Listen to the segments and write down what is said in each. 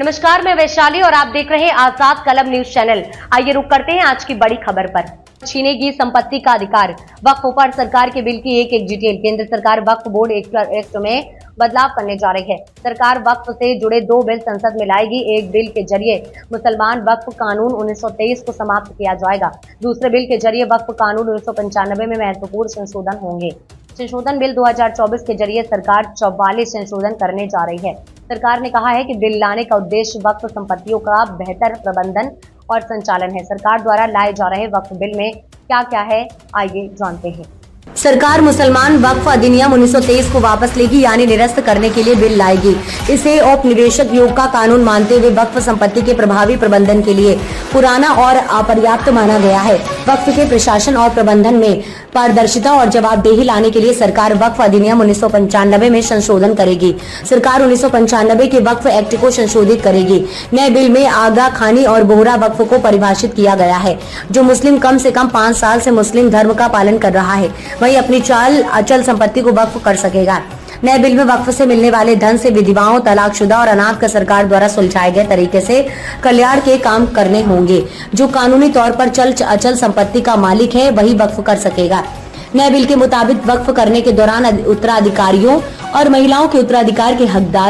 नमस्कार, मैं वैशाली और आप देख रहे हैं आजाद कलम न्यूज चैनल। आइए रुक करते हैं आज की बड़ी खबर पर। छीनेगी संपत्ति का अधिकार, वक्फ पर सरकार के बिल की एक डिटेल। केंद्र सरकार वक्फ बोर्ड एक्ट में बदलाव करने जा रही है। सरकार वक्फ से जुड़े 2 बिल संसद में लाएगी। एक बिल के जरिए मुसलमान वक्फ कानून 1923 को समाप्त किया जाएगा। दूसरे बिल के जरिए वक्फ कानून 1995 में महत्वपूर्ण संशोधन होंगे। संशोधन बिल 2024 के जरिए सरकार 44 संशोधन करने जा रही है। सरकार ने कहा है कि बिल लाने का उद्देश्य वक्फ संपत्तियों का बेहतर प्रबंधन और संचालन है। सरकार द्वारा लाए जा रहे वक्फ बिल में क्या क्या है, आइए जानते हैं। सरकार मुसलमान वक्फ अधिनियम 1923 को वापस लेगी, यानी निरस्त करने के लिए बिल लाएगी। इसे औपनिवेशिक योग का कानून मानते हुए वक्फ संपत्ति के प्रभावी प्रबंधन के लिए पुराना और अपर्याप्त माना गया है। वक्फ के प्रशासन और प्रबंधन में पारदर्शिता और जवाबदेही लाने के लिए सरकार वक्फ अधिनियम 1995 में संशोधन करेगी। सरकार 1995 के वक्फ एक्ट को संशोधित करेगी। नए बिल में आगा खानी और बोहरा वक्फ को परिभाषित किया गया है। जो मुस्लिम कम से कम 5 साल से मुस्लिम धर्म का पालन कर रहा है, वही अपनी अचल संपत्ति को वक्फ कर सकेगा। नए बिल में वक्फ से मिलने वाले धन से विधवाओं, तलाकशुदा और अनाथ का सरकार द्वारा सुलझाए गए तरीके से कल्याण के काम करने होंगे। जो कानूनी तौर पर अचल संपत्ति का मालिक है, वही वक्फ कर सकेगा। नए बिल के मुताबिक वक्फ करने के दौरान उत्तराधिकारियों और महिलाओं के उत्तराधिकार के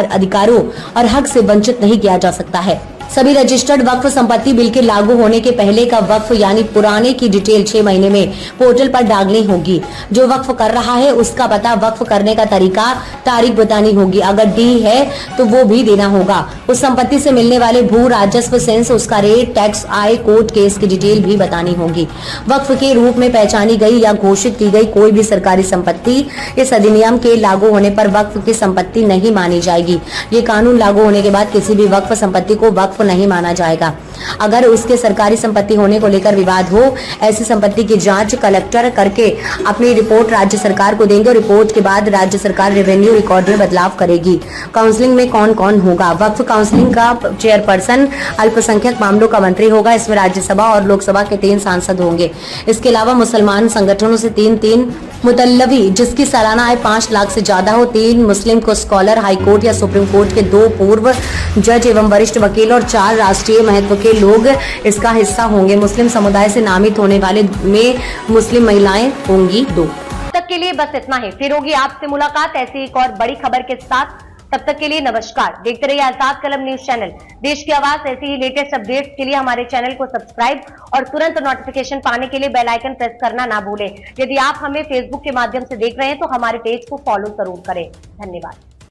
अधिकारों और हक से वंचित नहीं किया जा सकता है। सभी रजिस्टर्ड वक्फ संपत्ति बिल के लागू होने के पहले का वक्फ यानी पुराने की डिटेल 6 महीने में पोर्टल पर डालनी होगी। जो वक्फ कर रहा है उसका पता, वक्फ करने का तरीका, तारीख बतानी होगी। अगर डी है तो वो भी देना होगा। उस संपत्ति से मिलने वाले भू राजस्व सेंस, उसका रेट, टैक्स, आय, कोर्ट केस की डिटेल भी बतानी होगी। वक्फ के रूप में पहचानी गई या घोषित की गई कोई भी सरकारी संपत्ति इस अधिनियम के लागू होने पर वक्फ की संपत्ति नहीं मानी जाएगी। ये कानून लागू होने के बाद किसी भी वक्फ संपत्ति को वक्फ नहीं माना जाएगा। अगर उसके सरकारी संपत्ति होने को लेकर विवाद हो, ऐसी संपत्ति की जांच कलेक्टर करके अपनी रिपोर्ट राज्य सरकार को देंगे। रिपोर्ट के बाद राज्य सरकार रेवेन्यू रिकॉर्ड में बदलाव करेगी। काउंसलिंग में कौन कौन होगा? वक्फ काउंसलिंग का चेयरपर्सन अल्पसंख्यक मामलों का मंत्री होगा। इसमें राज्यसभा और लोकसभा के 3 सांसद होंगे। इसके अलावा मुसलमान संगठनों से 3 मुतल्लवी जिसकी सालाना आय 5 लाख से ज्यादा हो, 3 मुस्लिम को स्कॉलर, हाईकोर्ट या सुप्रीम कोर्ट के 2 पूर्व जज एवं वरिष्ठ वकील और 4 राष्ट्रीय महत्व के लोग इसका हिस्सा होंगे। मुस्लिम समुदाय से नामित होने वाले में मुस्लिम महिलाएं होंगी 2। तब तक के लिए बस इतना ही। फिर होगी आपसे मुलाकात ऐसी एक और बड़ी खबर के साथ। तब तक के लिए नमस्कार। देखते रहिए आजाद कलम न्यूज चैनल। देश की आवाज, ऐसी ही लेटेस्ट अपडेट्स के लिए हमारे चैनल को सब्सक्राइब और तुरंत नोटिफिकेशन पाने के लिए बेल आइकन प्रेस करना ना भूलें। यदि आप हमें फेसबुक के माध्यम से देख रहे हैं तो हमारे पेज को फॉलो जरूर करें। धन्यवाद।